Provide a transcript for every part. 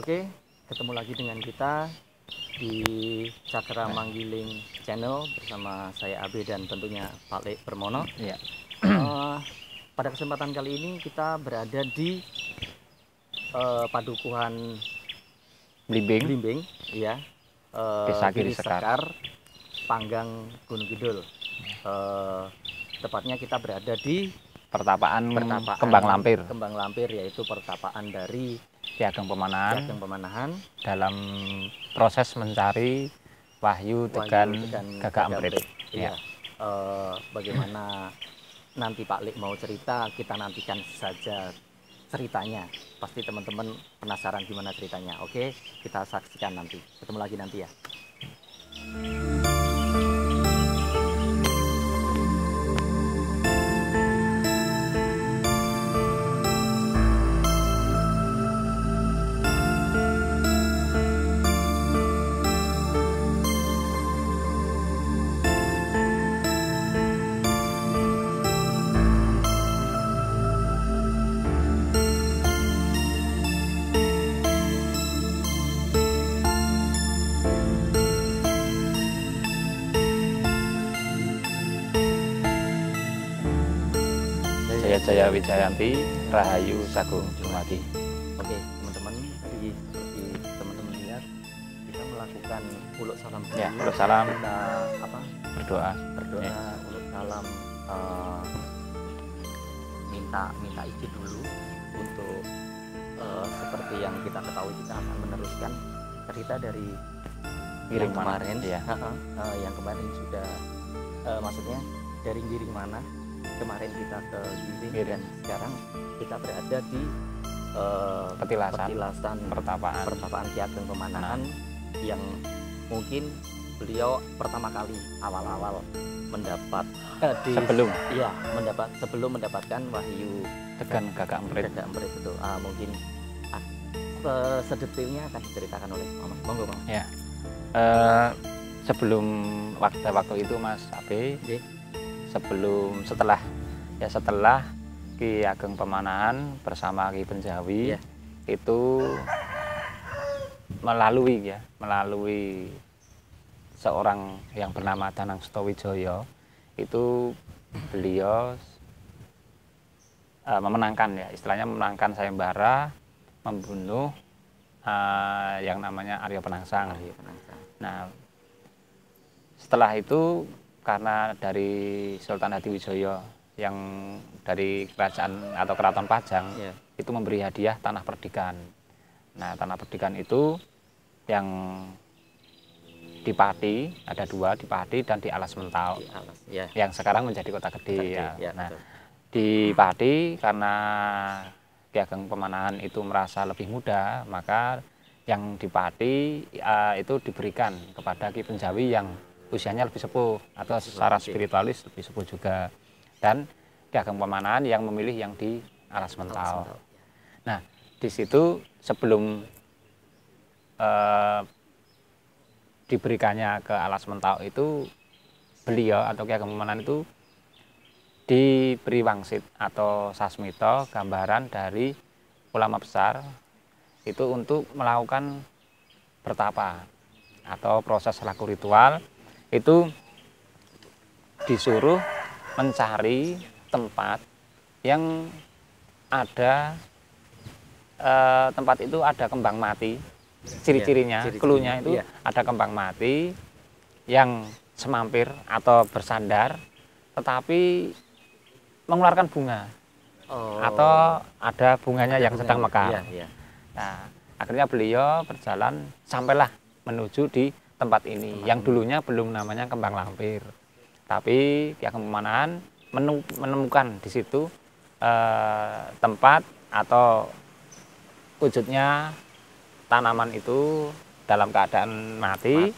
Oke, ketemu lagi dengan kita di Cakra Manggiling Channel bersama saya Abe dan tentunya Pak Lek Permono. Ya. Pada kesempatan kali ini kita berada di Padukuhan Blimbing, ya, Desa Giri Sekar, Panggang Gunung Kidul. Tepatnya kita berada di pertapaan Kembang Lampir, yaitu pertapaan dari Ki Ageng Pemanahan dalam proses mencari Wahyu Tegan Gagak Emprit. Iya. Bagaimana nanti Pak Lek mau cerita, kita nantikan saja ceritanya. Pasti teman-teman penasaran gimana ceritanya. Oke, kita saksikan nanti. Ketemu lagi nanti ya. Jaya Wijayanti, Rahayu Sagung Jumadi. Oke, teman-teman, tadi seperti teman-teman lihat, kita melakukan uluk salam dulu. Ya, uluk salam. Kita Berdoa. Ya. Uluk salam, minta izin dulu untuk seperti yang kita ketahui, kita akan meneruskan cerita dari Giring yang kemarin. Ya. Yang kemarin sudah, maksudnya dari Giring mana? Kemarin kita ke Giring dan sekarang kita berada di petilasan pertapaan Ki Ageng Pemanahan yang mungkin beliau pertama kali awal-awal mendapat sebelum mendapatkan Wahyu Tegan Gagak Emprit itu. Mungkin sedetailnya akan diceritakan oleh Mama. Monggo, Mama. Ya. Sebelum waktu itu Mas Abe, setelah Ki Ageng Pemanahan bersama Ki Penjawi itu melalui seorang yang bernama Danang Sutawijaya, itu beliau memenangkan sayembara membunuh yang namanya Arya Penangsang. Nah, setelah itu karena dari Sultan Hadiwijaya yang dari kerajaan atau keraton Pajang itu memberi hadiah tanah perdikan. Nah, tanah perdikan itu yang di Pati, ada dua, di Pati dan di Alas Mentau, yang sekarang menjadi Kota Gede. Nah, di Pati karena Ki Ageng Pemanahan itu merasa lebih muda, maka yang di Pati itu diberikan kepada Ki Penjawi yang usianya lebih sepuh atau secara spiritualis lebih sepuh juga, dan Ki Ageng Pemanahan yang memilih yang di Alas Mentau. Nah, di situ sebelum diberikannya ke Alas Mentau itu, beliau atau Ki Ageng Pemanahan itu diberi wangsit atau sasmito, gambaran dari ulama besar itu untuk melakukan bertapa atau proses laku ritual. Itu disuruh mencari tempat yang ada tempat itu ada kembang mati, ciri-cirinya, cluenya itu ada kembang mati yang semampir atau bersandar tetapi mengeluarkan bunga. Atau ada bunganya yang sedang mekar. Nah, akhirnya beliau berjalan sampailah menuju di tempat ini yang dulunya belum namanya Kembang Lampir. Tapi Ki Ageng Pemanahan menemukan di situ tempat atau wujudnya tanaman itu dalam keadaan mati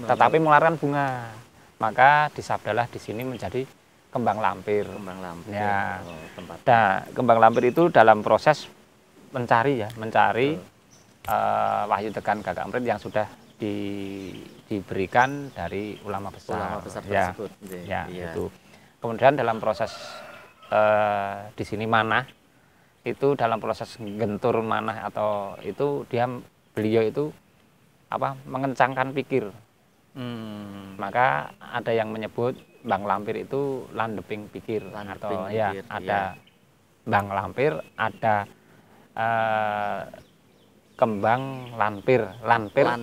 tetapi mengeluarkan bunga. Maka disabdalah di sini menjadi Kembang Lampir. Kembang Lampir. Ya. Nah, Kembang Lampir itu dalam proses mencari wahyu tekan Gagak Emprit yang sudah diberikan dari ulama besar tersebut. Ya, itu. Kemudian dalam proses di sini manah itu, dalam proses gentur manah atau itu beliau itu mengencangkan pikir. Maka ada yang menyebut Bang Lampir itu landeping pikir atau ada Bang Lampir, ada kembang lampir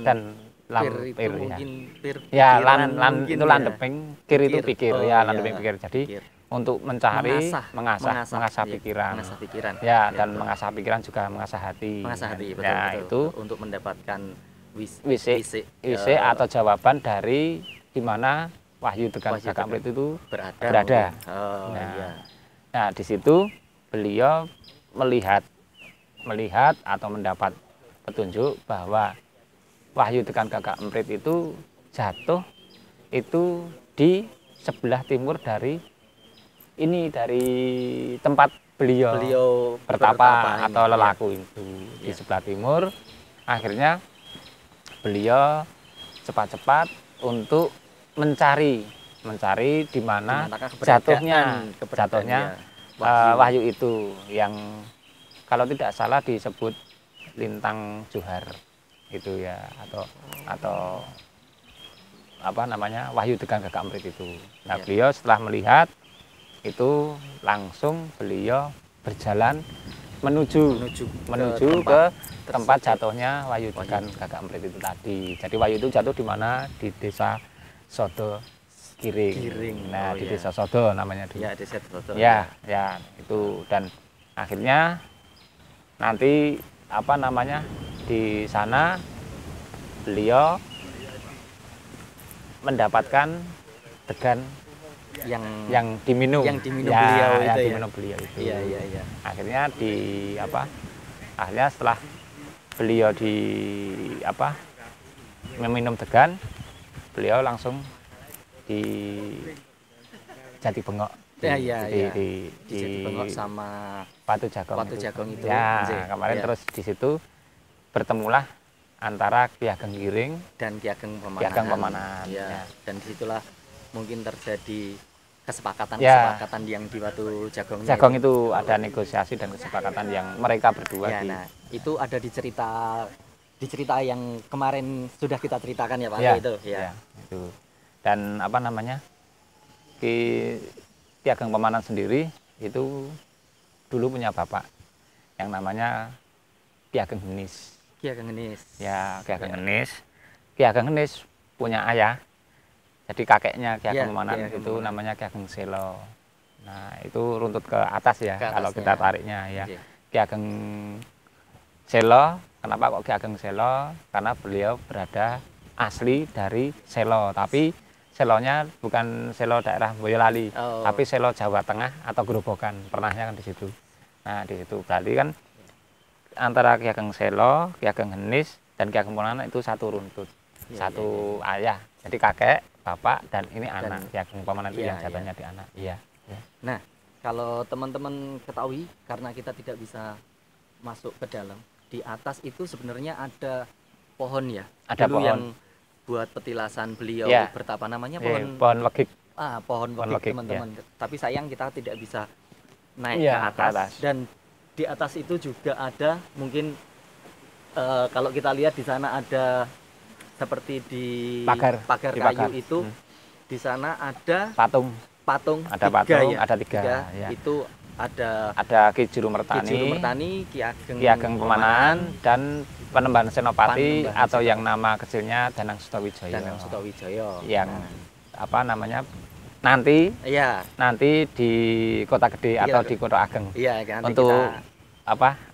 dan lampir ya. Itu landeping, kir itu pikir ya, landeping pikir. Jadi untuk mencari mengasah pikiran. Ya, dan mengasah pikiran juga mengasah hati. Betul, ya, betul. Itu untuk mendapatkan wisik atau jawaban dari di mana wahyu tekan Gagak Emprit itu berada. Nah, di situ beliau melihat atau mendapat petunjuk bahwa wahyu tekan Gagak Emprit itu jatuh itu di sebelah timur dari tempat beliau bertapa atau lelaku itu di sebelah timur. Akhirnya beliau cepat-cepat untuk mencari di mana jatuhnya wahyu itu, yang kalau tidak salah disebut Lintang Johar itu ya, atau wahyu tekan Gagak Emprit itu. Nah, beliau setelah melihat itu langsung beliau berjalan menuju ke tempat jatuhnya wahyu tekan Gagak Emprit itu tadi. Jadi wahyu itu jatuh di mana? Di desa Sodo Giring. Nah, di desa Sodo namanya dulu. Ya, desa Sodo. Ya, itu. Dan akhirnya nanti di sana beliau mendapatkan degan yang diminum beliau itu. Iya. Akhirnya akhirnya setelah beliau meminum degan, beliau langsung di Jati Bengok. Di Jati Bengok sama Watu Jagong itu. Ya, kemarin terus di situ bertemulah antara Ki Ageng Giring dan Ki Ageng Pemanahan. Ya. Dan disitulah mungkin terjadi kesepakatan yang di Watu Jagong itu ada negosiasi dan kesepakatan yang mereka berdua. Nah, itu ada di cerita yang kemarin sudah kita ceritakan ya Pak. Itu. Dan Ki Ageng Pemanahan sendiri itu dulu punya bapak yang namanya Ki Ageng Henis. Ya, Ki Ageng Henis. Ki Ageng Henis punya ayah. Jadi kakeknya Ki Ageng Pemanahan itu namanya Ki Ageng Selo. Nah, itu runtut ke atas ya kalau kita tariknya ya. Ki Ageng Selo, kenapa kok Ki Ageng Selo? Karena beliau berada asli dari Selo, tapi Selonya bukan Selo daerah Boyolali, tapi Selo Jawa Tengah atau Grobogan, pernahnya kan di situ. Nah, di situ berarti kan antara Ki Ageng Selo, Ki Ageng Henis Dan Ki Ageng Pepohonan itu satu runtut, Iya, satu ayah. Jadi kakek, bapak, dan ini anak. Ki Ageng Pepohonan itu iya, yang jatuhnya di anak. Iya. Nah, kalau teman-teman ketahui, karena kita tidak bisa masuk ke dalam, di atas itu sebenarnya ada pohon ya. Ada Dulu pohon. yang buat petilasan beliau Iya. bertapa namanya Pohon wegik, Pohon pohon wegik, teman-teman. Tapi sayang kita tidak bisa naik Iya, ke atas. Dan di atas itu juga ada mungkin kalau kita lihat di sana ada seperti di pagar kayu itu, di sana ada patung ada tiga, patung, ya? ada tiga. Ya. Itu ada Ki Juru Mertani, Ki Ageng Pepohonan, dan Panembahan Senopati atau yang nama kecilnya Danang Sutawijaya. Yang apa namanya nanti di Kota Gede atau di Kota Ageng. Iya, untuk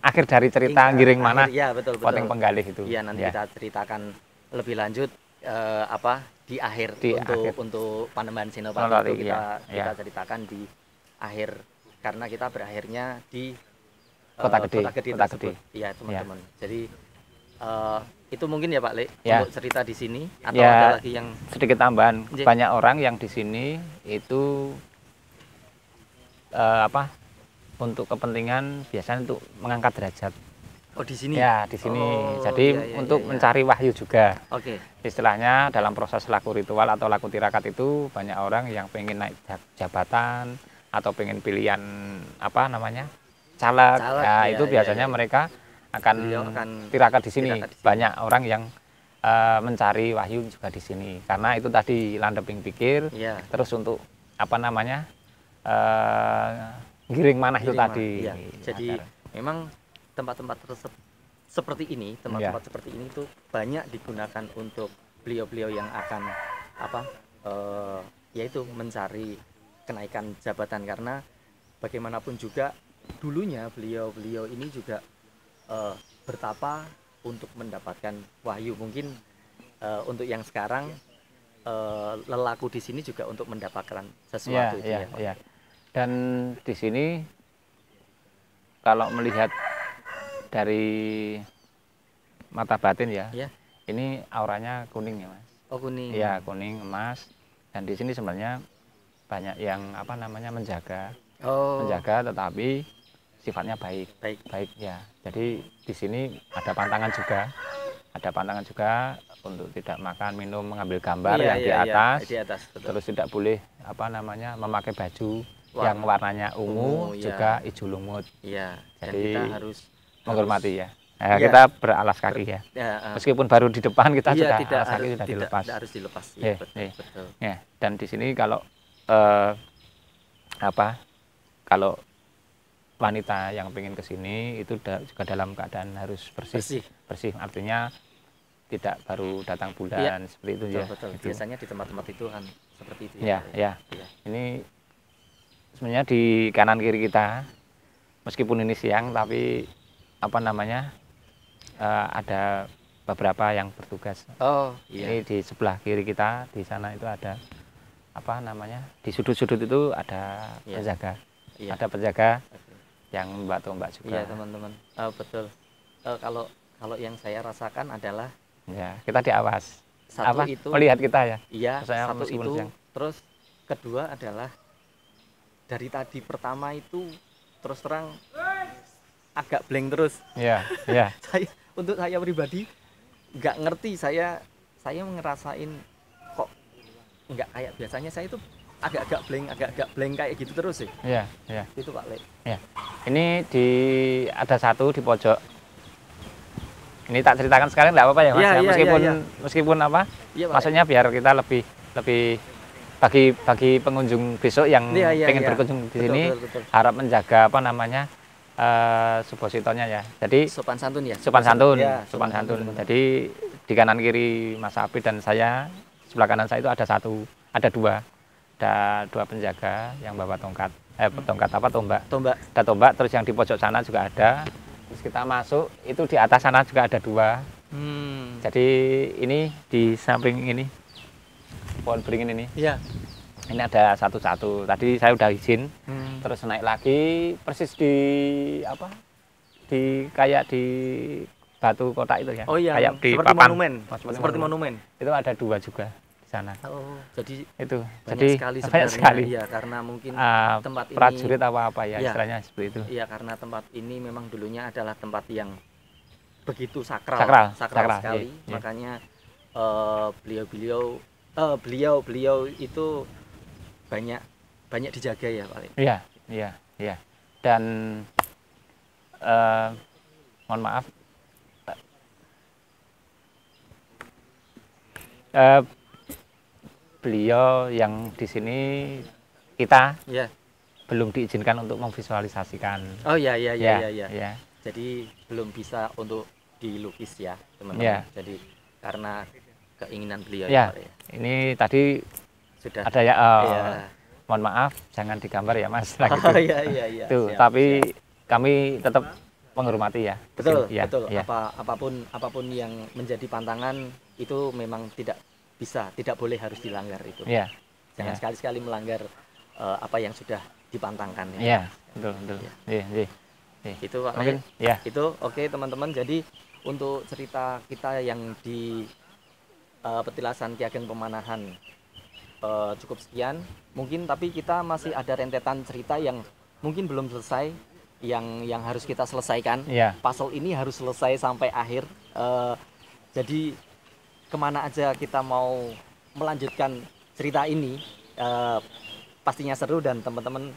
akhir dari cerita Giring Manah, betul. Poteng Penggalih itu. Iya, nanti kita ceritakan lebih lanjut di akhir untuk Panembahan Senopati itu kita ceritakan di akhir, karena kita berakhirnya di Kota Gede. Iya, teman-teman. Jadi itu mungkin ya Pak Le untuk cerita di sini, atau ya, ada lagi yang sedikit tambahan. Banyak orang yang di sini itu untuk kepentingan biasanya untuk mengangkat derajat. Oh, di sini? Ya, di sini. Jadi untuk mencari wahyu juga. Oke. Istilahnya dalam proses laku ritual atau laku tirakat itu banyak orang yang pengen naik jabatan atau pengen pilihan caleg. Ya, itu biasanya mereka akan tirakat di sini. Banyak orang yang mencari wahyu juga di sini. Karena itu tadi landeping pikir, terus untuk giring manah itu tadi. Ya. Jadi memang tempat-tempat seperti ini, seperti ini tuh banyak digunakan untuk beliau-beliau yang akan yaitu mencari kenaikan jabatan, karena bagaimanapun juga dulunya beliau-beliau ini juga bertapa untuk mendapatkan wahyu. Mungkin untuk yang sekarang lelaku di sini juga untuk mendapatkan sesuatu. Ya. Dan di sini kalau melihat dari mata batin ini auranya kuning ya Mas. Oh, kuning. Iya, kuning emas. Dan di sini sebenarnya banyak yang menjaga. Menjaga, tetapi sifatnya baik ya. Jadi di sini ada pantangan juga untuk tidak makan, minum, mengambil gambar yang di atas. Terus tidak boleh memakai baju yang warnanya ungu, juga hijau lumut. Iya. Jadi kita harus menghormati ya. Kita beralas kaki ya. Meskipun baru di depan kita sudah alas kaki sudah dilepas. Tidak harus dilepas. Betul. Ya, dan di sini kalau kalau wanita yang pengen ke sini itu juga dalam keadaan harus bersih. Artinya tidak baru datang bulan seperti itu. Betul. Gitu. Biasanya di tempat-tempat itu kan seperti itu ya. Ini sebenarnya di kanan kiri kita, meskipun ini siang, tapi ada beberapa yang bertugas. Ini di sebelah kiri kita, di sana itu ada di sudut-sudut itu ada penjaga. Ada penjaga yang membawa tombak juga. Iya, teman-teman. Betul. Kalau yang saya rasakan adalah kita diawas. Itu melihat kita ya. Iya, satu itu. Terus kedua adalah dari tadi pertama itu terus terang agak blank terus. Iya. Untuk saya pribadi nggak ngerti, saya ngerasain kok nggak kayak biasanya. Saya itu agak blank kayak gitu terus sih. Iya. Itu Pak Le. Ya. Ini ada satu di pojok. Ini tak ceritakan sekalian nggak apa-apa ya Mas? Meskipun maksudnya biar kita lebih bagi pengunjung besok yang pengen berkunjung di sini, betul. harap menjaga supositonya ya. Jadi sopan santun ya. Sopan santun. Jadi di kanan kiri Mas Apit dan saya, sebelah kanan saya itu ada dua penjaga yang bawa tongkat. Tombak. Ada tombak, terus yang di pojok sana juga ada. Terus kita masuk, itu di atas sana juga ada dua. Jadi ini di samping ini, pohon beringin ini. Iya. Ini ada satu-satu. Tadi saya udah izin, terus naik lagi persis kayak di batu kotak itu ya. Oh iya, Kayak di seperti papan. monumen. Oh, Seperti monumen. Itu ada 2 juga di sana. Oh, jadi Itu. banyak Jadi sekali banyak sebenarnya. sekali. Iya, karena mungkin tempat ini Prajurit apa ya Iya. istilahnya seperti itu. Iya, karena tempat ini memang dulunya adalah tempat yang begitu Sakral sekali. iya. Makanya beliau itu banyak dijaga ya, Pak. Iya, iya, iya. Dan mohon maaf, beliau yang di sini kita Ya. belum diizinkan untuk memvisualisasikan. Oh iya. Ya. Jadi belum bisa untuk dilukis ya, teman-teman. Ya. Jadi karena keinginan beliau Ya, Pak, ya. ini tadi Sudah ada ya. Iya. Mohon maaf, jangan digambar ya Mas. Oh iya. Tuh, Siap, tapi siap. kami tetap menghormati ya. Betul, Ya, betul. ya. Apapun yang menjadi pantangan itu memang tidak boleh harus dilanggar itu. Ya. Jangan Ya. sekali-sekali melanggar apa yang sudah dipantangkan ya. Iya, betul. Ya. Iya. Itu Pak Mungkin Le. ya. Itu oke teman-teman. Jadi untuk cerita kita yang di petilasan Ki Ageng Pemanahan cukup sekian. Mungkin tapi kita masih ada rentetan cerita yang mungkin belum selesai, yang harus kita selesaikan. Iya. Puzzle ini harus selesai sampai akhir. Jadi kemana aja kita mau melanjutkan cerita ini, pastinya seru dan teman-teman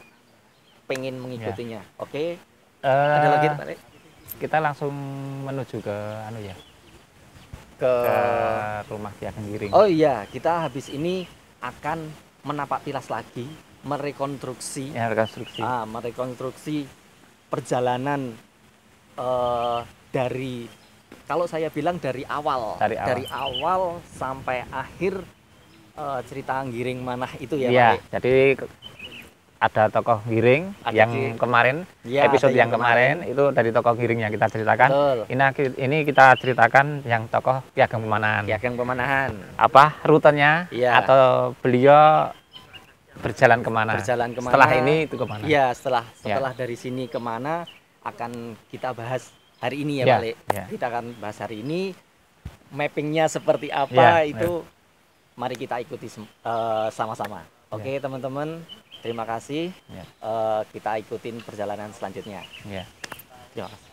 pengen mengikutinya. Oke. Ada lagi Pak Le? Kita langsung menuju ke Ke rumah Ki Ageng Giring. Oh iya, kita habis ini akan menapak tilas lagi, merekonstruksi Ya, rekonstruksi. merekonstruksi perjalanan dari, kalau saya bilang dari awal sampai akhir cerita Giring Manah itu ya, Iya, Pak. jadi ada tokoh Giring Ada yang kemarin, Ya, episode ada yang kemarin itu dari tokoh Giring yang kita ceritakan. Betul. Ini kita ceritakan yang tokoh Ki Ageng Pemanahan. Ki Ageng Pemanahan. Apa rutenya Iya. atau beliau berjalan kemana? Berjalan kemana? Setelah ini itu kemana? Iya, setelah dari sini kemana akan kita bahas hari ini ya, Ya, Pak Le. ya. Kita akan bahas hari ini, mappingnya seperti apa Ya, itu mari kita ikuti sama-sama. Oke, teman-teman, terima kasih. Ya. Kita ikutin perjalanan selanjutnya. Ya. Terima kasih.